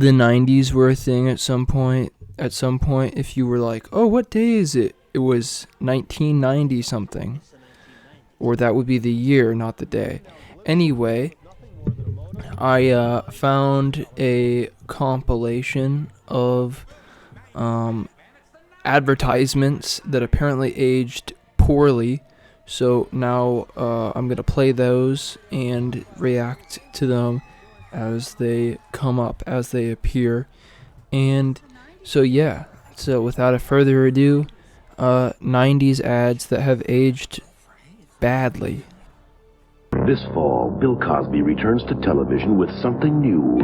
the 90s were a thing at some point. If you were like, oh, what day is it? It was 1990 something. Or that would be the year, not the day. Anyway, I found a compilation of advertisements that apparently aged poorly. So now I'm going to play those and react to them as they come up, as they appear. And so without a further ado, 90s ads that have aged badly. This fall, Bill Cosby returns to television with something new.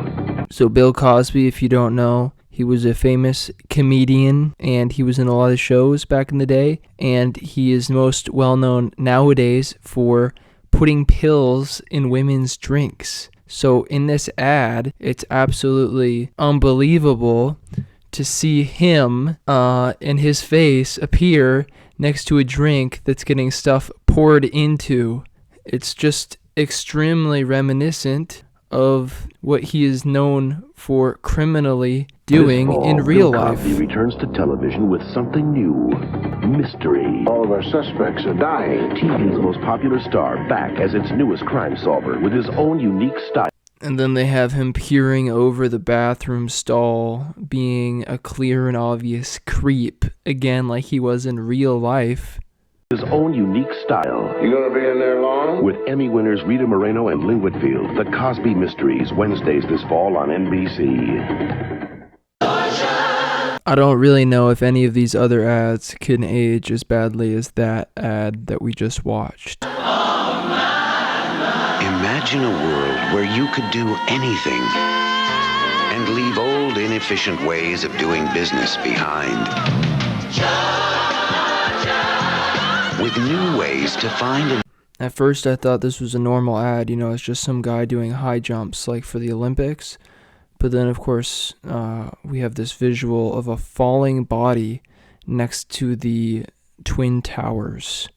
So Bill Cosby, if you don't know, he was a famous comedian, and he was in a lot of shows back in the day, and he is most well known nowadays for putting pills in women's drinks. So in this ad, it's absolutely unbelievable to see him and his face appear next to a drink that's getting stuff poured into. It's just extremely reminiscent of what he is known for criminally doing This fall, in real Bill life. Cosby returns to television with something new. Mystery. All of our suspects are dying. TV's most popular star back as its newest crime solver with his own unique style. And then they have him peering over the bathroom stall, being a clear and obvious creep, again like he was in real life. His own unique style. You gonna be in there long? With Emmy winners Rita Moreno and Lynn Whitfield, The Cosby Mysteries, Wednesdays this fall on NBC. I don't really know if any of these other ads can age as badly as that ad that we just watched. Imagine a world where you could do anything and leave old, inefficient ways of doing business behind. With new ways to find and At first I thought this was a normal ad, it's just some guy doing high jumps like for the Olympics. But then of course we have this visual of a falling body next to the Twin Towers,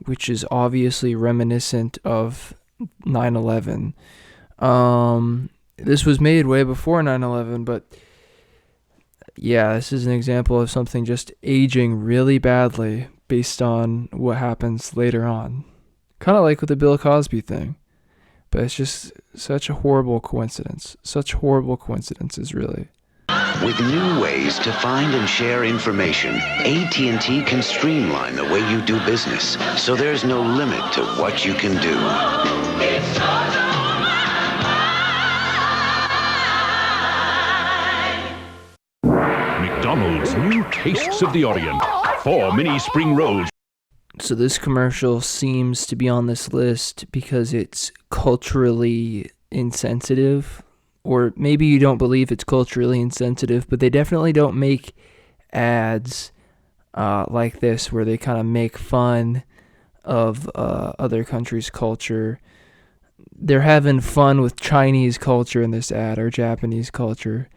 which is obviously reminiscent of 9/11. This was made way before 9/11, but yeah, this is an example of something just aging really badly based on what happens later on. Kind of like with the Bill Cosby thing. But it's just such a horrible coincidence. Such horrible coincidences, really. with new ways to find and share information, AT&T can streamline the way you do business, so there's no limit to what you can do. McDonald's new Tastes of the Orient. 4 mini spring rolls. So this commercial seems to be on this list because it's culturally insensitive, or maybe you don't believe it's culturally insensitive, but they definitely don't make ads like this where they kind of make fun of other countries' culture. They're having fun with Chinese culture in this ad, or Japanese culture.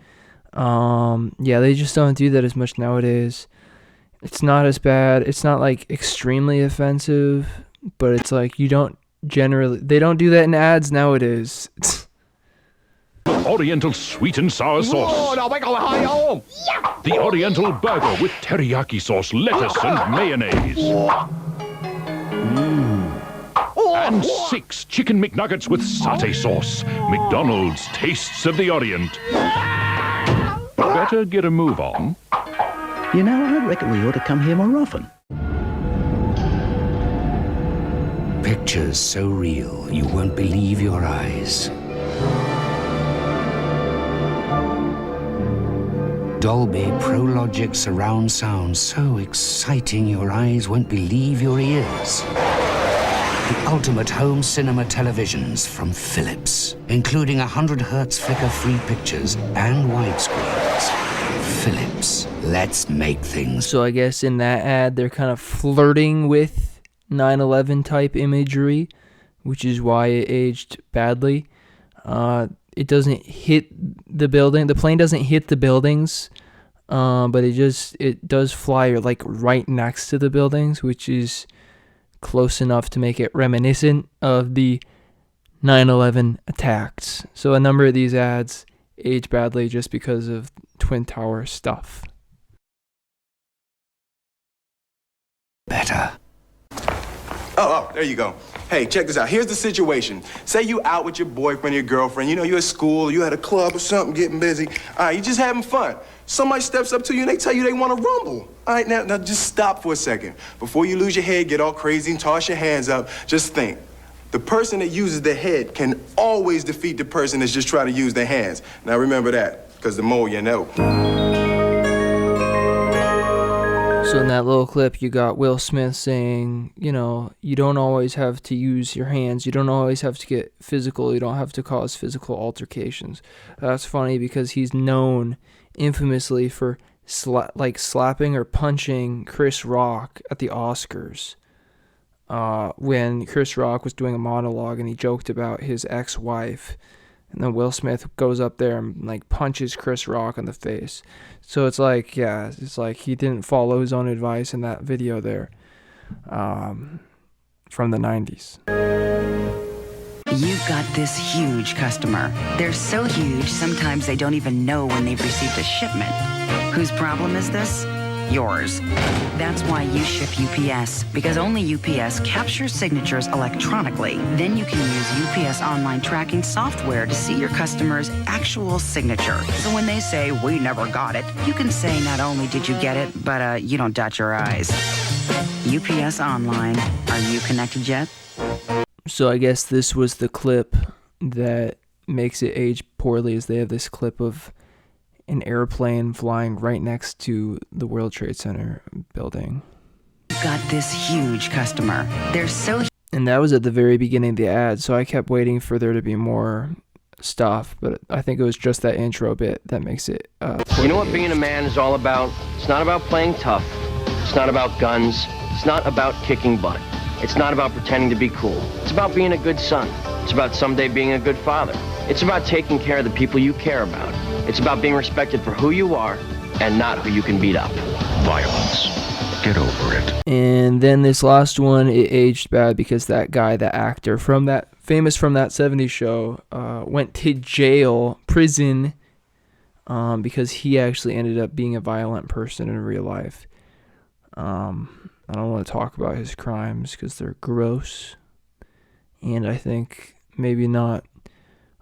Yeah, they just don't do that as much nowadays. It's not as bad. It's not like extremely offensive, but it's like they don't do that in ads nowadays. Oriental sweet and sour sauce. The Oriental burger with teriyaki sauce, lettuce, and mayonnaise. And 6 chicken McNuggets with satay sauce. McDonald's Tastes of the Orient. Better get a move on. You know, I reckon we ought to come here more often. Pictures so real, you won't believe your eyes. Dolby ProLogic surround sound so exciting your eyes won't believe your ears. The ultimate home cinema televisions from Philips, including 100 Hertz flicker-free pictures and widescreens. Philips, let's make things. So I guess in that ad, they're kind of flirting with 9/11 type imagery, which is why it aged badly. It doesn't hit the building. The plane doesn't hit the buildings, but it does fly like right next to the buildings, which is close enough to make it reminiscent of the 9/11 attacks. So a number of these ads age badly just because of Twin Tower stuff. Better. Oh, there you go. Hey, check this out. Here's the situation. Say you out with your boyfriend or your girlfriend. You know, you're at school, you at a club or something, getting busy. All right, you just having fun. Somebody steps up to you and they tell you they want to rumble. All right, now just stop for a second. Before you lose your head, get all crazy and toss your hands up, just think. The person that uses their head can always defeat the person that's just trying to use their hands. Now remember that, because the more you know. So in that little clip, you got Will Smith saying, you know, you don't always have to use your hands. You don't always have to get physical. You don't have to cause physical altercations. That's funny because he's known infamously for slapping or punching Chris Rock at the Oscars. When Chris Rock was doing a monologue and he joked about his ex-wife. And then Will Smith goes up there and like punches Chris Rock in the face. So it's like, yeah, it's like he didn't follow his own advice in that video there, from the 90s. You've got this huge customer. They're so huge, sometimes they don't even know when they've received a shipment. Whose problem is this? Yours. That's why you ship UPS, because only UPS captures signatures electronically. Then you can use UPS online tracking software to see your customer's actual signature. So when they say, "We never got it," you can say not only did you get it, but you don't dot your I's. UPS Online. Are you connected yet? So I guess this was the clip that makes it age poorly, is they have this clip of an airplane flying right next to the World Trade Center building. Got this huge customer. They're so... And that was at the very beginning of the ad, so I kept waiting for there to be more stuff, but I think it was just that intro bit that makes it You know what being a man is all about? It's not about playing tough. It's not about guns. It's not about kicking butt. It's not about pretending to be cool. It's about being a good son. It's about someday being a good father. It's about taking care of the people you care about. It's about being respected for who you are and not who you can beat up. Violence. Get over it. And then this last one, it aged bad because that guy, that actor famous from that 70s show, went to prison, because he actually ended up being a violent person in real life. I don't want to talk about his crimes because they're gross, and I think maybe not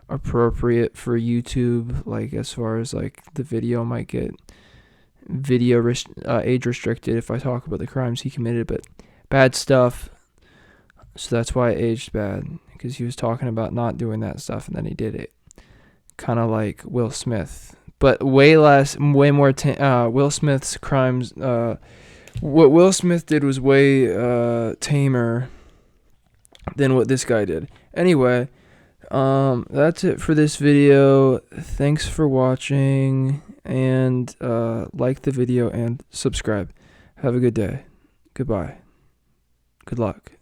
appropriate for YouTube, like as far as like the video might get age restricted if I talk about the crimes he committed, but bad stuff. So that's why it aged bad, because he was talking about not doing that stuff and then he did it, kind of like Will Smith, but way more Will Smith's crimes, what Will Smith did was way tamer than what this guy did. Anyway, that's it for this video. Thanks for watching, and like the video and subscribe. Have a good day. Goodbye. Good luck.